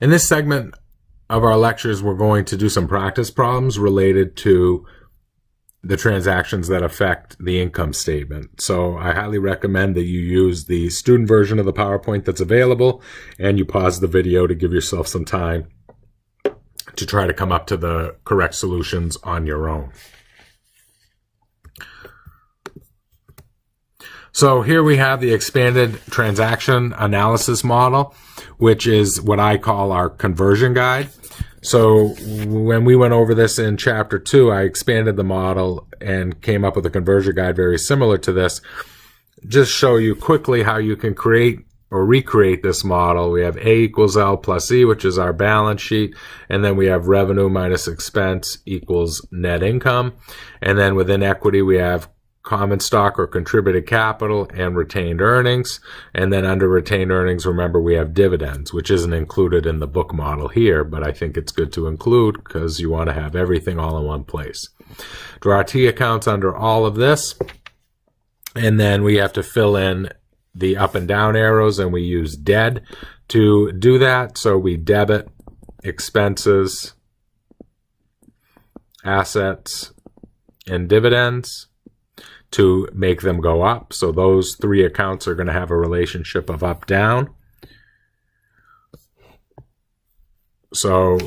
In this segment of our lectures, we're going to do some practice problems related to the transactions that affect the income statement. So I highly recommend that you use the student version of the PowerPoint that's available, and you pause the video to give yourself some time to try to come up to the correct solutions on your own. So here we have the expanded transaction analysis model, which is what I call our conversion guide. So when we went over this in Chapter 2, I expanded the model and came up with a conversion guide very similar to this. Just show you quickly how you can create or recreate this model. We have A equals L plus E, which is our balance sheet. And then we have revenue minus expense equals net income. And then within equity, we have common stock or contributed capital and retained earnings. And then under retained earnings, remember we have dividends, which isn't included in the book model here, but I think it's good to include because you want to have everything all in one place. Draw T accounts under all of this. And then we have to fill in the up and down arrows, and we use DED to do that. So we debit expenses, assets, and dividends to make them go up. So those three accounts are going to have a relationship of up, down. So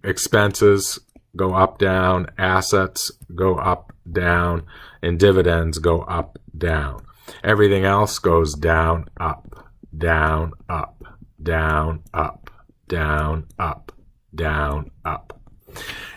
expenses go up, down, assets go up, down, and dividends go up, down. Everything else goes down, up, down, up, down, up, down, up, down, up.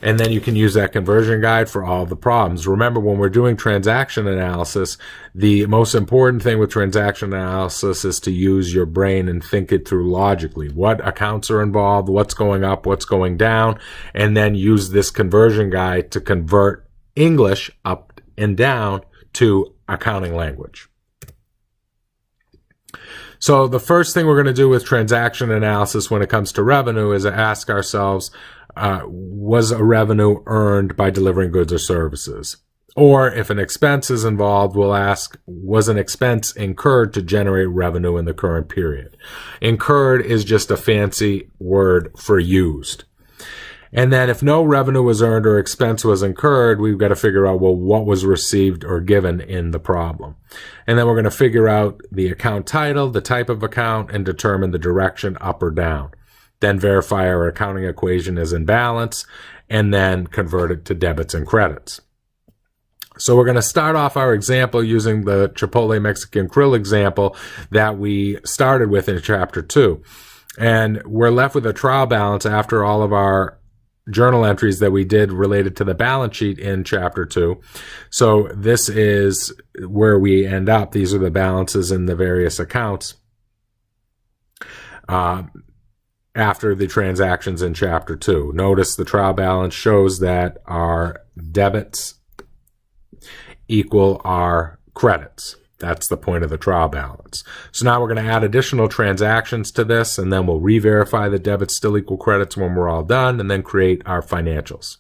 And then you can use that conversion guide for all the problems. Remember, when we're doing transaction analysis, the most important thing with transaction analysis is to use your brain and think it through logically. What accounts are involved, what's going up, what's going down, and then use this conversion guide to convert English up and down to accounting language. So the first thing we're going to do with transaction analysis when it comes to revenue is ask ourselves, was a revenue earned by delivering goods or services? Or if an expense is involved, we'll ask, was an expense incurred to generate revenue in the current period? Incurred is just a fancy word for used. And then if no revenue was earned or expense was incurred, we've got to figure out, well, what was received or given in the problem. And then we're going to figure out the account title, the type of account, and determine the direction up or down. Then verify our accounting equation is in balance, and then convert it to debits and credits. So we're going to start off our example using the Chipotle Mexican Grill example that we started with in Chapter 2. And we're left with a trial balance after all of our journal entries that we did related to the balance sheet in Chapter 2. So this is where we end up. These are the balances in the various accounts after the transactions in Chapter 2. Notice the trial balance shows that our debits equal our credits. That's the point of the trial balance. So now we're going to add additional transactions to this, and then we'll re-verify the debits still equal credits when we're all done, and then create our financials.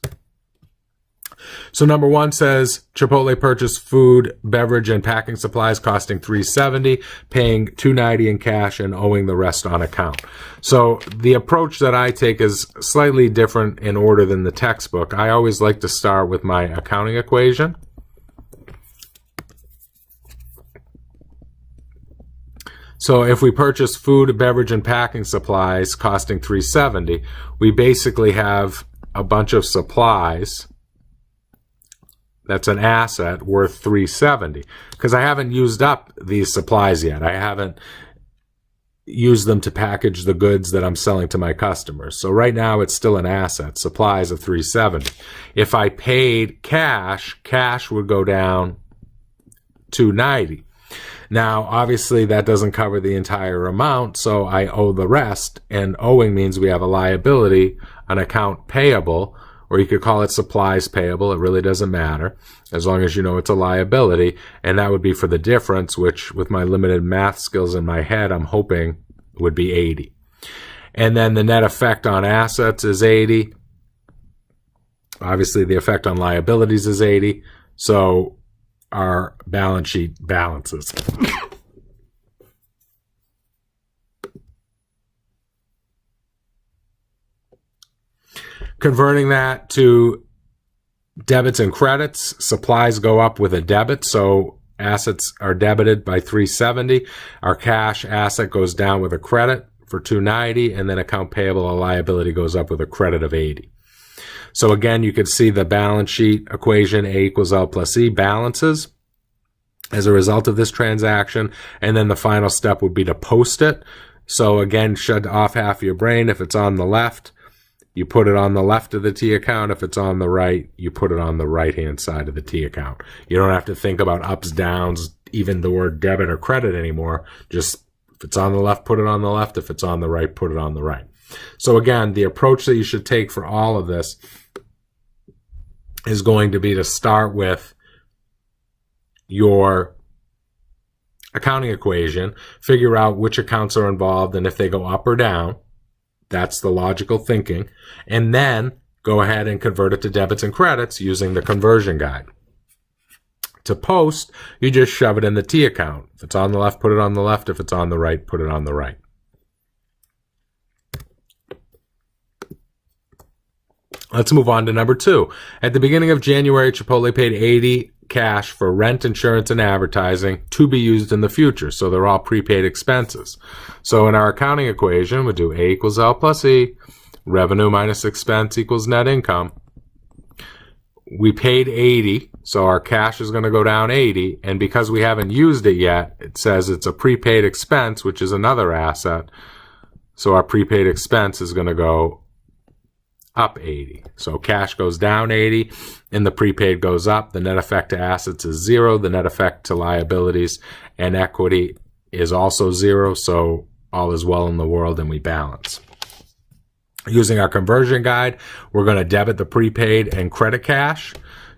So number 1 says Chipotle purchased food, beverage, and packing supplies costing $370, paying $290 in cash, and owing the rest on account. So the approach that I take is slightly different in order than the textbook. I always like to start with my accounting equation. So if we purchase food, beverage, and packing supplies costing $370, we basically have a bunch of supplies. That's an asset worth $370 because I haven't used up these supplies yet. I haven't used them to package the goods that I'm selling to my customers. So right now it's still an asset, supplies of $370. If I paid cash, cash would go down $290. Now, obviously, that doesn't cover the entire amount, so I owe the rest, and owing means we have a liability, an account payable, or you could call it supplies payable. It really doesn't matter, as long as you know it's a liability, and that would be for the difference, which, with my limited math skills in my head, I'm hoping would be 80. And then the net effect on assets is 80. Obviously, the effect on liabilities is 80, so our balance sheet balances. Converting that to debits and credits, supplies go up with a debit, so assets are debited by $370. Our cash asset goes down with a credit for $290, and then account payable or liability goes up with a credit of $80. So again, you can see the balance sheet equation, A equals L plus E, balances as a result of this transaction, and then the final step would be to post it. So again, shut off half your brain. If it's on the left, you put it on the left of the T account. If it's on the right, you put it on the right-hand side of the T account. You don't have to think about ups, downs, even the word debit or credit anymore. Just if it's on the left, put it on the left. If it's on the right, put it on the right. So again, the approach that you should take for all of this is going to be to start with your accounting equation, figure out which accounts are involved and if they go up or down. That's the logical thinking. And then go ahead and convert it to debits and credits using the conversion guide. To post, you just shove it in the T account. If it's on the left, put it on the left. If it's on the right, put it on the right. Let's move on to number 2. At the beginning of January, Chipotle paid $80 cash for rent, insurance, and advertising to be used in the future. So they're all prepaid expenses. So in our accounting equation, we do A equals L plus E, revenue minus expense equals net income. We paid $80, so our cash is going to go down $80, and because we haven't used it yet, it says it's a prepaid expense, which is another asset. So our prepaid expense is going to go up $80. So cash goes down $80 and the prepaid goes up. The net effect to assets is 0. The net effect to liabilities and equity is also 0. So all is well in the world and we balance. Using our conversion guide, we're going to debit the prepaid and credit cash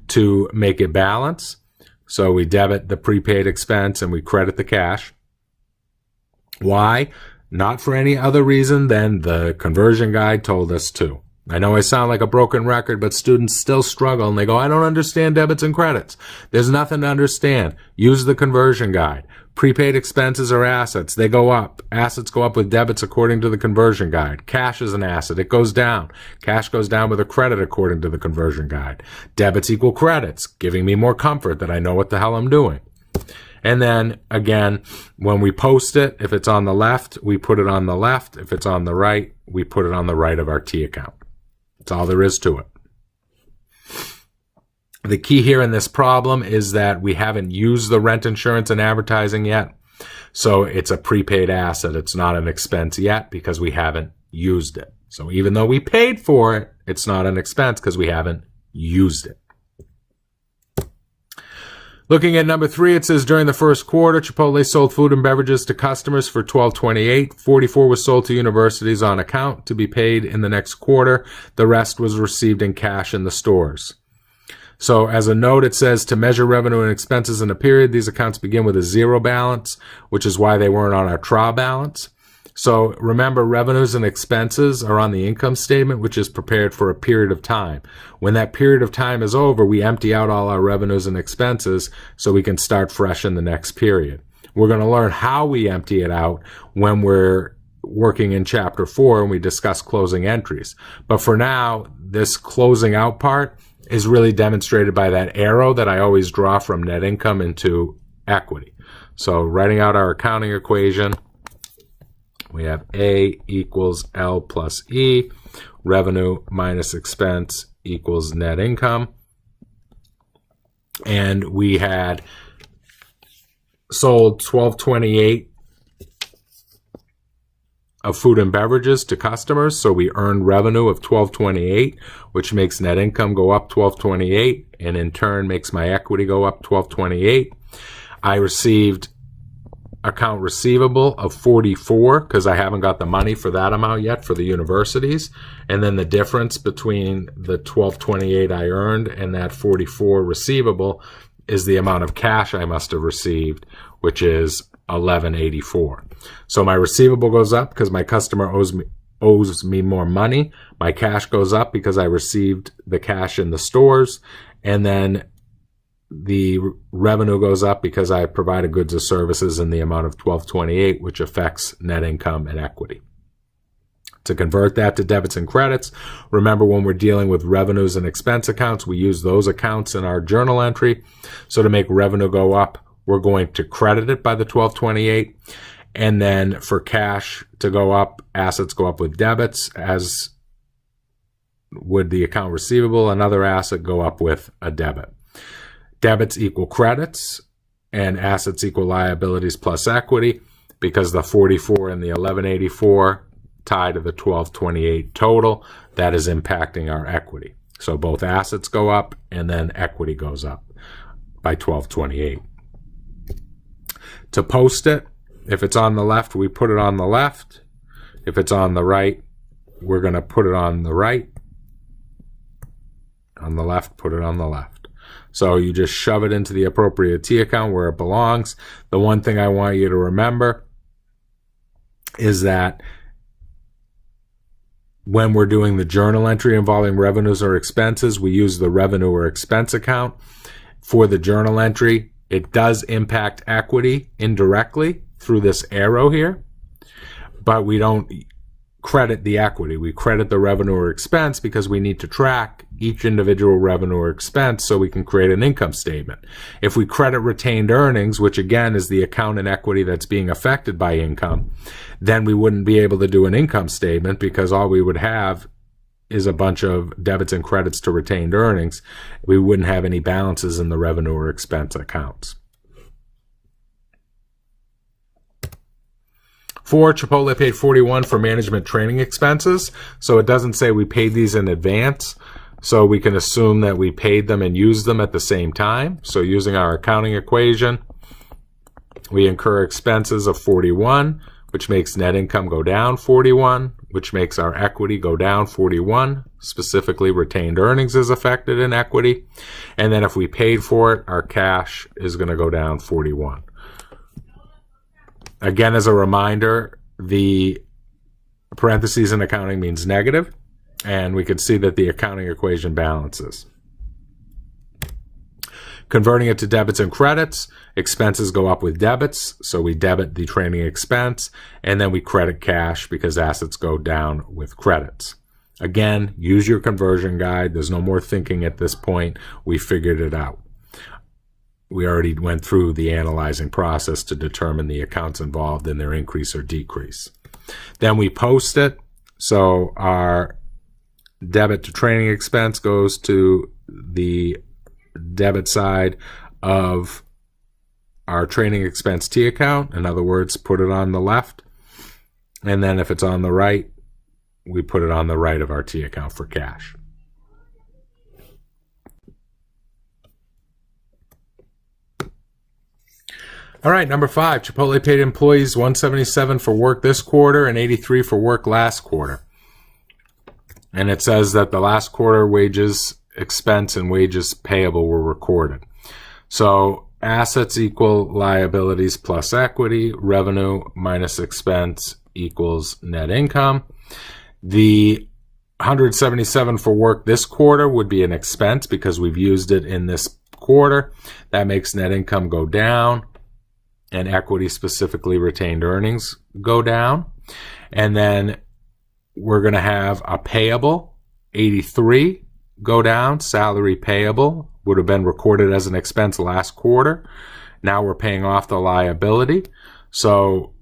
to make it balance. So we debit the prepaid expense and we credit the cash. Why? Not for any other reason than the conversion guide told us to. I know I sound like a broken record, but students still struggle and they go, I don't understand debits and credits. There's nothing to understand. Use the conversion guide. Prepaid expenses are assets. They go up. Assets go up with debits according to the conversion guide. Cash is an asset. It goes down. Cash goes down with a credit according to the conversion guide. Debits equal credits, giving me more comfort that I know what the hell I'm doing. And then, again, when we post it, if it's on the left, we put it on the left. If it's on the right, we put it on the right of our T account. That's all there is to it. The key here in this problem is that we haven't used the rent, insurance, and advertising yet. So it's a prepaid asset. It's not an expense yet because we haven't used it. So even though we paid for it, it's not an expense because we haven't used it. Looking at number 3, it says during the first quarter, Chipotle sold food and beverages to customers for $12.28. 44 was sold to universities on account to be paid in the next quarter. The rest was received in cash in the stores. So as a note, it says to measure revenue and expenses in a period, these accounts begin with a 0 balance, which is why they weren't on our trial balance. So remember, revenues and expenses are on the income statement, which is prepared for a period of time. When that period of time is over, we empty out all our revenues and expenses so we can start fresh in the next period. We're going to learn how we empty it out when we're working in Chapter 4 and we discuss closing entries. But for now, this closing out part is really demonstrated by that arrow that I always draw from net income into equity. So writing out our accounting equation, we have A equals L plus E, revenue minus expense equals net income. And we had sold $12.28 of food and beverages to customers, so we earned revenue of $12.28, which makes net income go up $12.28, and in turn makes my equity go up $12.28. I received account receivable of $44 because I haven't got the money for that amount yet for the universities, and then the difference between the $12.28 I earned and that $44 receivable is the amount of cash I must have received, which is $11.84. So my receivable goes up because my customer owes me more money. My cash goes up because I received the cash in the stores, and then the revenue goes up because I provided goods or services in the amount of $12.28, which affects net income and equity. To convert that to debits and credits, remember when we're dealing with revenues and expense accounts, we use those accounts in our journal entry. So to make revenue go up, we're going to credit it by the 1228. And then for cash to go up, assets go up with debits, as would the account receivable. Another asset go up with a debit. Debits equal credits, and assets equal liabilities plus equity, because the 44 and the 1184 tie to the 1228 total. That is impacting our equity. So both assets go up, and then equity goes up by 1228. To post it, if it's on the left, we put it on the left. If it's on the right, we're going to put it on the right. On the left, put it on the left. So you just shove it into the appropriate T account where it belongs. The one thing I want you to remember is that when we're doing the journal entry involving revenues or expenses, we use the revenue or expense account. For the journal entry, it does impact equity indirectly through this arrow here, but we don't credit the equity. We credit the revenue or expense because we need to track each individual revenue or expense so we can create an income statement. If we credit retained earnings, which again is the account in equity that's being affected by income, then we wouldn't be able to do an income statement because all we would have is a bunch of debits and credits to retained earnings. We wouldn't have any balances in the revenue or expense accounts. 4, Chipotle paid $41 for management training expenses. So it doesn't say we paid these in advance. So we can assume that we paid them and used them at the same time. So using our accounting equation, we incur expenses of $41, which makes net income go down $41, which makes our equity go down $41. Specifically, retained earnings is affected in equity. And then if we paid for it, our cash is going to go down $41. Again, as a reminder, the parentheses in accounting means negative, and we can see that the accounting equation balances. Converting it to debits and credits, expenses go up with debits, so we debit the training expense, and then we credit cash because assets go down with credits. Again, use your conversion guide. There's no more thinking at this point. We figured it out. We already went through the analyzing process to determine the accounts involved in their increase or decrease. Then we post it. So our debit to training expense goes to the debit side of our training expense T account. In other words, put it on the left. And then if it's on the right, we put it on the right of our T account for cash. All right, number 5, Chipotle paid employees $177 for work this quarter and $83 for work last quarter. And it says that the last quarter wages expense and wages payable were recorded. So assets equal liabilities plus equity, revenue minus expense equals net income. The $177 for work this quarter would be an expense because we've used it in this quarter. That makes net income go down, and equity, specifically retained earnings, go down. And then we're going to have a payable, 83, go down. Salary payable would have been recorded as an expense last quarter. Now we're paying off the liability. So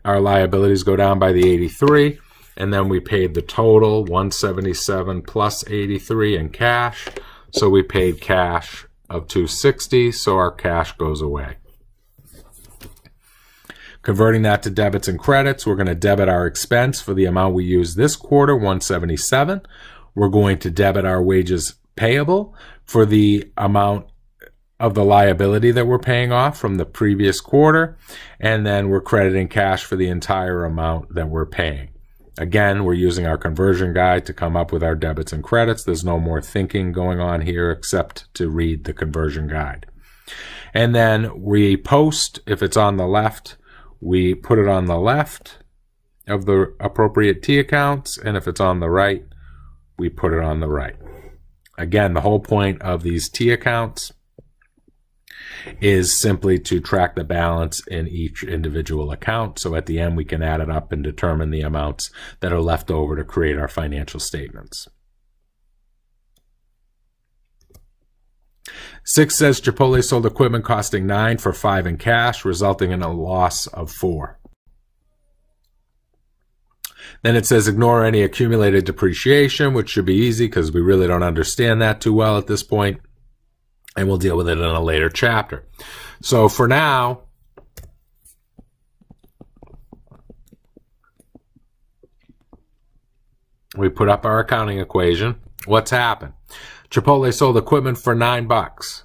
our liabilities go down by the 83. And then we paid the total, 177 plus 83 in cash. So we paid cash of 260. So our cash goes away. Converting that to debits and credits, we're going to debit our expense for the amount we used this quarter, 177. We're going to debit our wages payable for the amount of the liability that we're paying off from the previous quarter. And then we're crediting cash for the entire amount that we're paying. Again, we're using our conversion guide to come up with our debits and credits. There's no more thinking going on here except to read the conversion guide. And then we post, if it's on the left, we put it on the left of the appropriate T accounts, and if it's on the right, we put it on the right. Again, the whole point of these T accounts is simply to track the balance in each individual account. So at the end, we can add it up and determine the amounts that are left over to create our financial statements. 6 says Chipotle sold equipment costing $9 for $5 in cash, resulting in a loss of $4. Then it says ignore any accumulated depreciation, which should be easy because we really don't understand that too well at this point. And we'll deal with it in a later chapter. So for now, we put up our accounting equation. What's happened? Chipotle sold equipment for $9.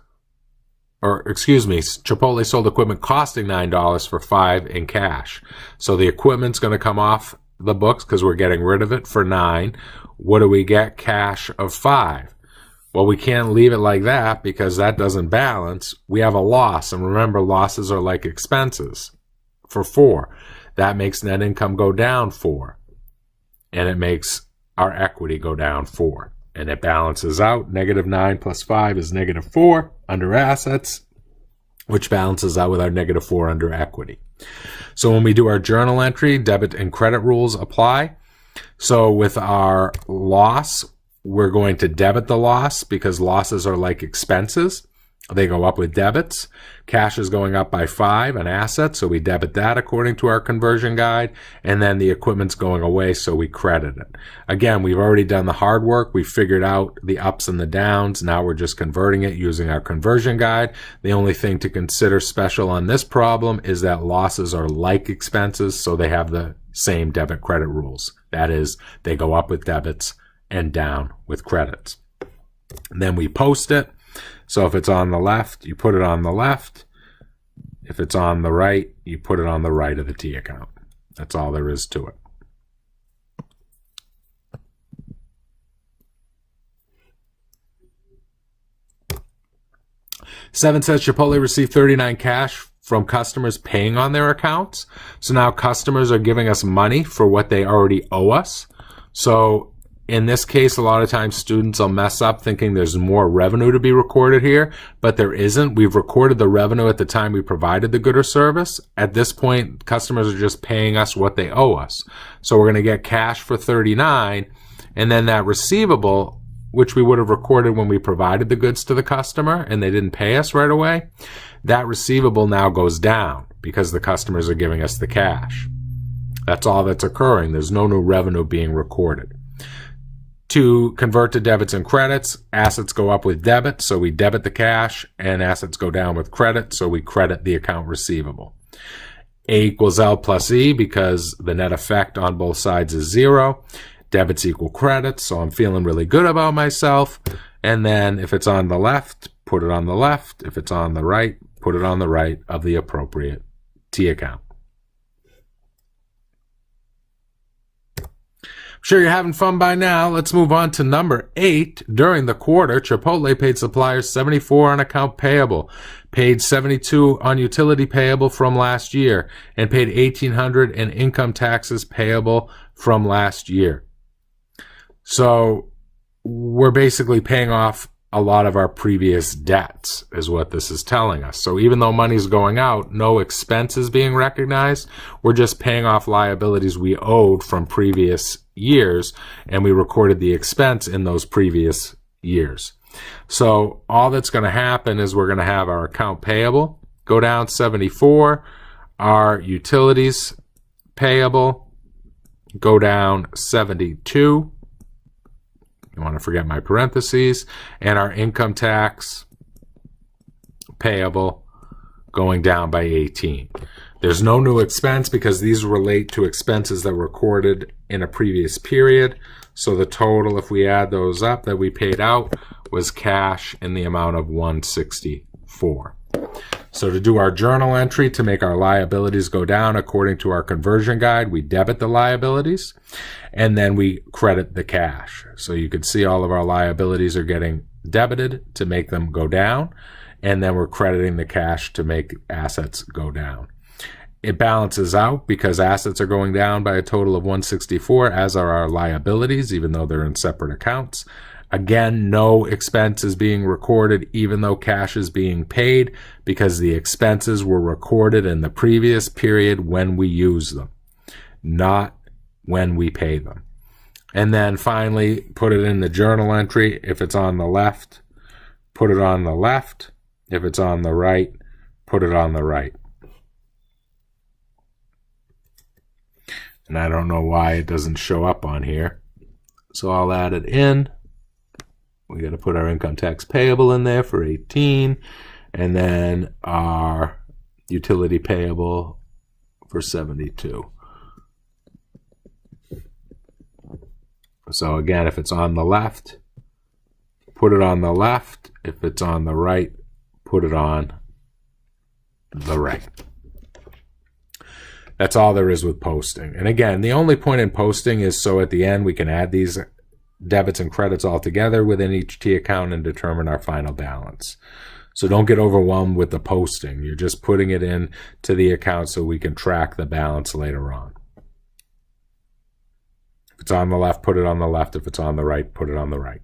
Or, excuse me, Chipotle sold equipment costing $9 for $5 in cash. So the equipment's going to come off the books because we're getting rid of it for $9. What do we get? Cash of $5. Well, we can't leave it like that because that doesn't balance. We have a loss. And remember, losses are like expenses for $4. That makes net income go down $4. And it makes our equity go down $4. And it balances out. -9 plus 5 is -4 under assets, which balances out with our -4 under equity. So when we do our journal entry, debit and credit rules apply. So with our loss, we're going to debit the loss because losses are like expenses. They go up with debits. Cash is going up by 5, an asset, so we debit that according to our conversion guide. And then the equipment's going away, so we credit it. Again, we've already done the hard work. We figured out the ups and the downs. Now we're just converting it using our conversion guide. The only thing to consider special on this problem is that losses are like expenses, so they have the same debit credit rules. That is, they go up with debits and down with credits. And then we post it. So if it's on the left, you put it on the left. If it's on the right, you put it on the right of the T account. That's all there is to it. Seven says Chipotle received $39 cash from customers paying on their accounts. So now customers are giving us money for what they already owe us. So in this case, a lot of times students will mess up thinking there's more revenue to be recorded here, but there isn't. We've recorded the revenue at the time we provided the good or service. At this point, customers are just paying us what they owe us. So we're going to get cash for $39, and then that receivable, which we would have recorded when we provided the goods to the customer and they didn't pay us right away, that receivable now goes down because the customers are giving us the cash. That's all that's occurring. There's no new revenue being recorded. To convert to debits and credits, assets go up with debit, so we debit the cash, and assets go down with credit, so we credit the account receivable. A equals L plus E because the net effect on both sides is 0. Debits equal credits, so I'm feeling really good about myself. And then if it's on the left, put it on the left. If it's on the right, put it on the right of the appropriate T account. Sure, you're having fun by now. Let's move on to number 8. During the quarter, Chipotle paid suppliers $74 on account payable, paid $72 on utility payable from last year, and paid $1,800 in income taxes payable from last year. So we're basically paying off a lot of our previous debts is what this is telling us. So even though money's going out, no expense is being recognized. We're just paying off liabilities we owed from previous years, and we recorded the expense in those previous years. So all that's going to happen is we're going to have our account payable go down 74, our utilities payable go down 72. I want to forget my parentheses, and our income tax payable going down by 18. There's no new expense because these relate to expenses that were recorded in a previous period. So the total, if we add those up that we paid out, was cash in the amount of $164. So to do our journal entry to make our liabilities go down according to our conversion guide, we debit the liabilities and then we credit the cash. So you can see all of our liabilities are getting debited to make them go down, and then we're crediting the cash to make assets go down. It balances out because assets are going down by a total of $164, as are our liabilities, even though they're in separate accounts. Again, no expense is being recorded even though cash is being paid because the expenses were recorded in the previous period when we use them, not when we pay them. And then finally, put it in the journal entry. If it's on the left, put it on the left. If it's on the right, put it on the right. And I don't know why it doesn't show up on here. So I'll add it in. We got to put our income tax payable in there for 18, and then our utility payable for 72. So again, if it's on the left, put it on the left. If it's on the right, put it on the right. That's all there is with posting. And again, the only point in posting is so at the end we can add these debits and credits all together within each T account and determine our final balance. So don't get overwhelmed with the posting. You're just putting it in to the account so we can track the balance later on. If it's on the left, put it on the left. If it's on the right, put it on the right.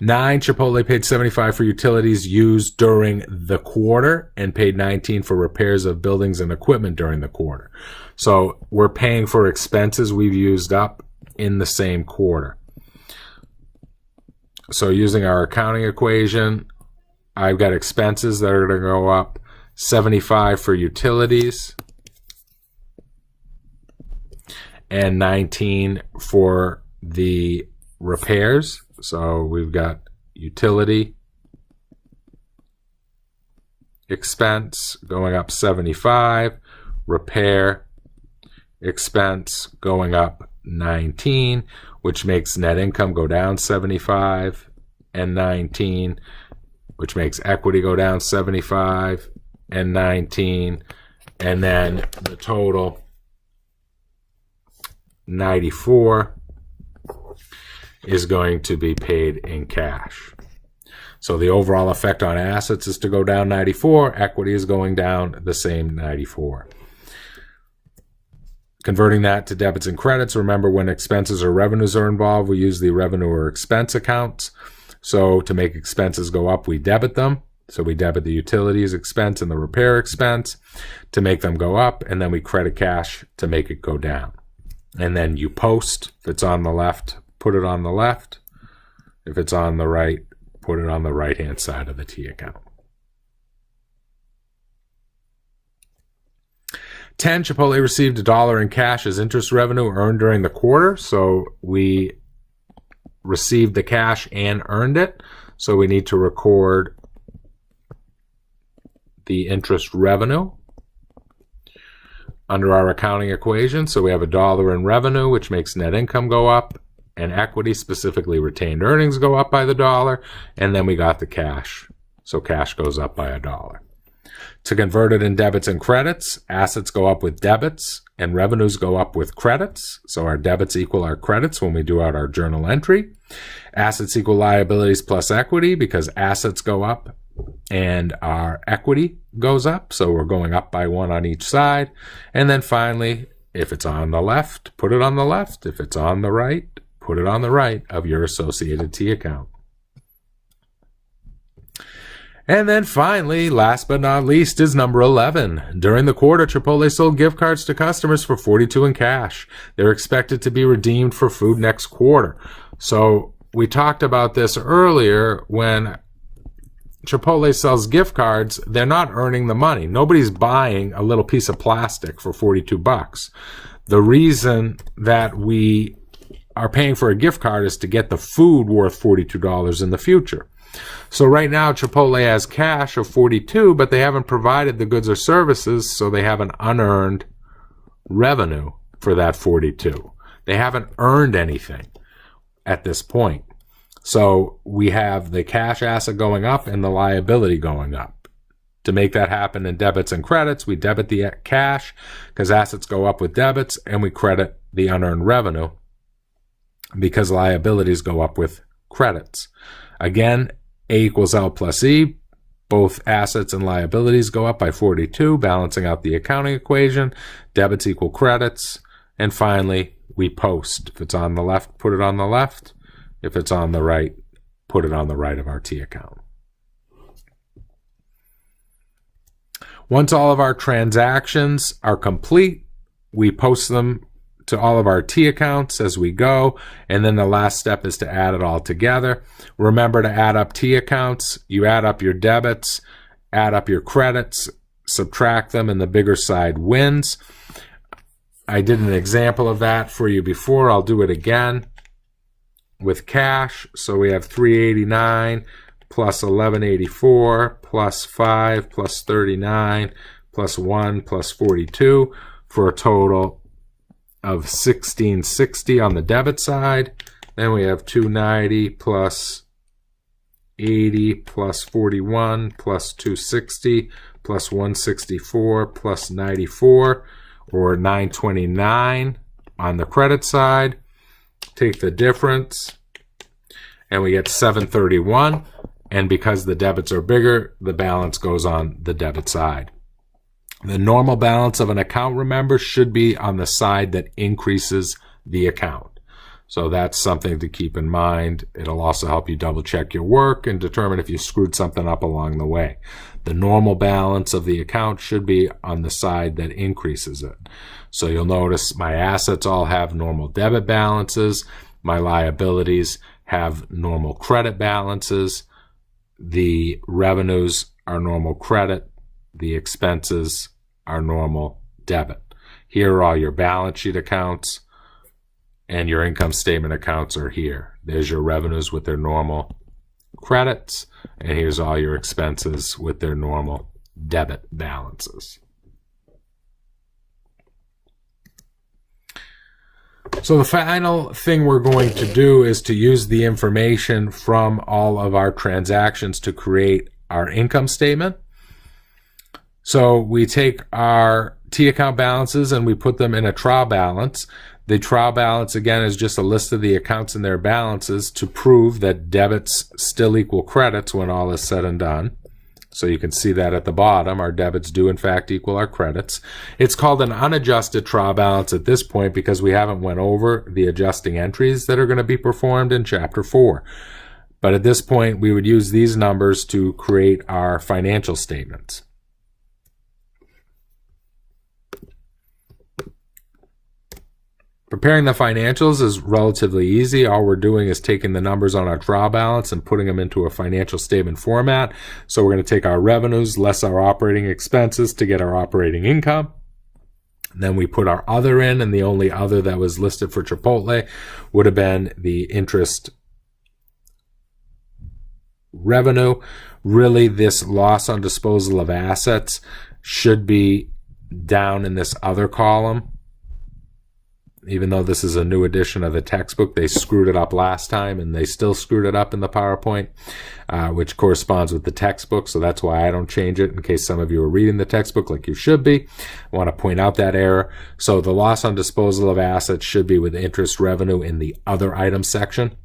9, Chipotle paid $75 for utilities used during the quarter and paid $19 for repairs of buildings and equipment during the quarter. So we're paying for expenses we've used up in the same quarter. So using our accounting equation, I've got expenses that are going to go up, $75 for utilities and $19 for the repairs. So we've got utility expense going up $75, repair expense going up $19, which makes net income go down $75 and $19, which makes equity go down $75 and $19, and then the total $94 is going to be paid in cash. So the overall effect on assets is to go down $94. Equity is going down the same $94. Converting that to debits and credits. Remember, when expenses or revenues are involved, we use the revenue or expense accounts. So to make expenses go up, we debit them. So we debit the utilities expense and the repair expense to make them go up, and then we credit cash to make it go down. And then you post. If it's on the left, put it on the left. If it's on the right, put it on the right-hand side of the T account. 10, Chipotle received $1 in cash as interest revenue earned during the quarter. So we received the cash and earned it. So we need to record the interest revenue under our accounting equation. So we have $1 in revenue, which makes net income go up, and equity, specifically retained earnings, go up by the $1, and then we got the cash. So cash goes up by $1. To convert it in debits and credits, assets go up with debits and revenues go up with credits. So our debits equal our credits when we do out our journal entry. Assets equal liabilities plus equity because assets go up and our equity goes up. So we're going up by 1 on each side. And then finally, if it's on the left, put it on the left. If it's on the right, put it on the right of your associated T account. And then finally, last but not least, is number 11. During the quarter, Chipotle sold gift cards to customers for $42 in cash. They're expected to be redeemed for food next quarter. So we talked about this earlier. When Chipotle sells gift cards, they're not earning the money. Nobody's buying a little piece of plastic for $42. The reason that we are paying for a gift card is to get the food worth $42 in the future. So right now, Chipotle has cash of $42, but they haven't provided the goods or services, so they have an unearned revenue for that $42. They haven't earned anything at this point. So we have the cash asset going up and the liability going up. To make that happen in debits and credits, we debit the cash because assets go up with debits, and we credit the unearned revenue because liabilities go up with credits. Again, A equals L plus E. Both assets and liabilities go up by 42, balancing out the accounting equation. Debits equal credits. And finally, we post. If it's on the left, put it on the left. If it's on the right, put it on the right of our T account. Once all of our transactions are complete, we post them to all of our T accounts as we go, and then the last step is to add it all together. Remember to add up T accounts. You add up your debits, add up your credits, subtract them, and the bigger side wins. I did an example of that for you before. I'll do it again with cash. So we have 389 plus 1184 plus 5 plus 39 plus 1 plus 42 for a total of 1660 on the debit side. Then we have 290 plus 80 plus 41 plus 260 plus 164 plus 94, or 929 on the credit side. Take the difference and we get 731, and because the debits are bigger, the balance goes on the debit side. The normal balance of an account, remember, should be on the side that increases the account. So that's something to keep in mind. It'll also help you double check your work and determine if you screwed something up along the way. The normal balance of the account should be on the side that increases it. So you'll notice my assets all have normal debit balances. My liabilities have normal credit balances. The revenues are normal credit. The expenses are normal debit. Here are all your balance sheet accounts, and your income statement accounts are here. There's your revenues with their normal credits, and here's all your expenses with their normal debit balances. So the final thing we're going to do is to use the information from all of our transactions to create our income statement. So we take our T account balances and we put them in a trial balance. The trial balance, again, is just a list of the accounts and their balances to prove that debits still equal credits when all is said and done. So you can see that at the bottom. Our debits do, in fact, equal our credits. It's called an unadjusted trial balance at this point because we haven't went over the adjusting entries that are going to be performed in Chapter 4. But at this point, we would use these numbers to create our financial statements. Preparing the financials is relatively easy. All we're doing is taking the numbers on our trial balance and putting them into a financial statement format. So we're going to take our revenues less our operating expenses to get our operating income. Then we put our other in, and the only other that was listed for Chipotle would have been the interest revenue. Really, this loss on disposal of assets should be down in this other column. Even though this is a new edition of the textbook, they screwed it up last time, and they still screwed it up in the PowerPoint, which corresponds with the textbook. So that's why I don't change it in case some of you are reading the textbook like you should be. I want to point out that error. So the loss on disposal of assets should be with interest revenue in the other items section.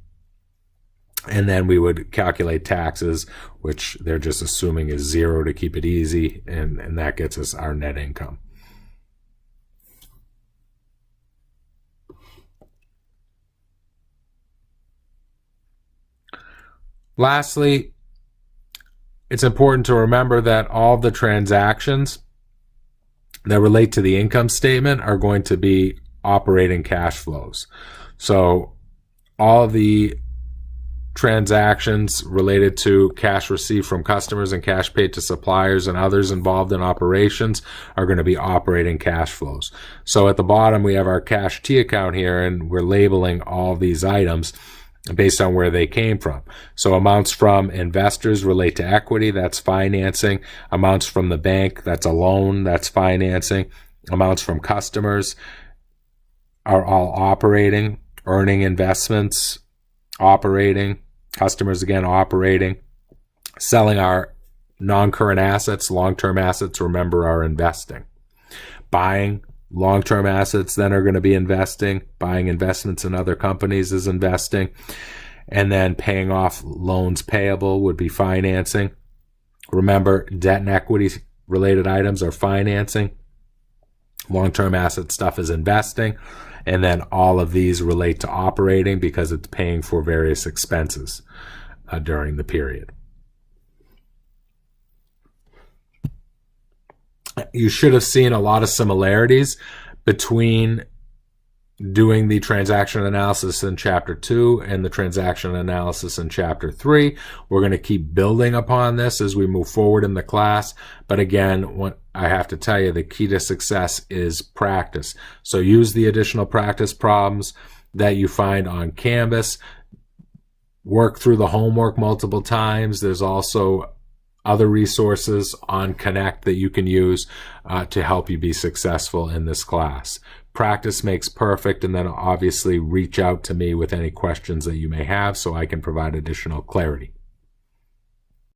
And then we would calculate taxes, which they're just assuming is 0 to keep it easy. And that gets us our net income. Lastly, it's important to remember that all the transactions that relate to the income statement are going to be operating cash flows. So all the transactions related to cash received from customers and cash paid to suppliers and others involved in operations are going to be operating cash flows. So at the bottom, we have our cash T account here, and we're labeling all these items based on where they came from. So amounts from investors relate to equity, that's financing. Amounts from the bank, that's a loan, that's financing. Amounts from customers are all operating. Earning investments, operating. Customers, again, operating. Selling our non-current assets, long-term assets, remember, are investing. Buying long-term assets then are going to be investing. Buying investments in other companies is investing. And then paying off loans payable would be financing. Remember, debt and equity related items are financing. Long-term asset stuff is investing. And then all of these relate to operating because it's paying for various expenses during the period. You should have seen a lot of similarities between doing the transaction analysis in Chapter 2 and the transaction analysis in Chapter 3. We're going to keep building upon this as we move forward in the class. But again, what I have to tell you, the key to success is practice. So use the additional practice problems that you find on Canvas. Work through the homework multiple times. There's also other resources on Connect that you can use to help you be successful in this class. Practice makes perfect, and then obviously reach out to me with any questions that you may have so I can provide additional clarity.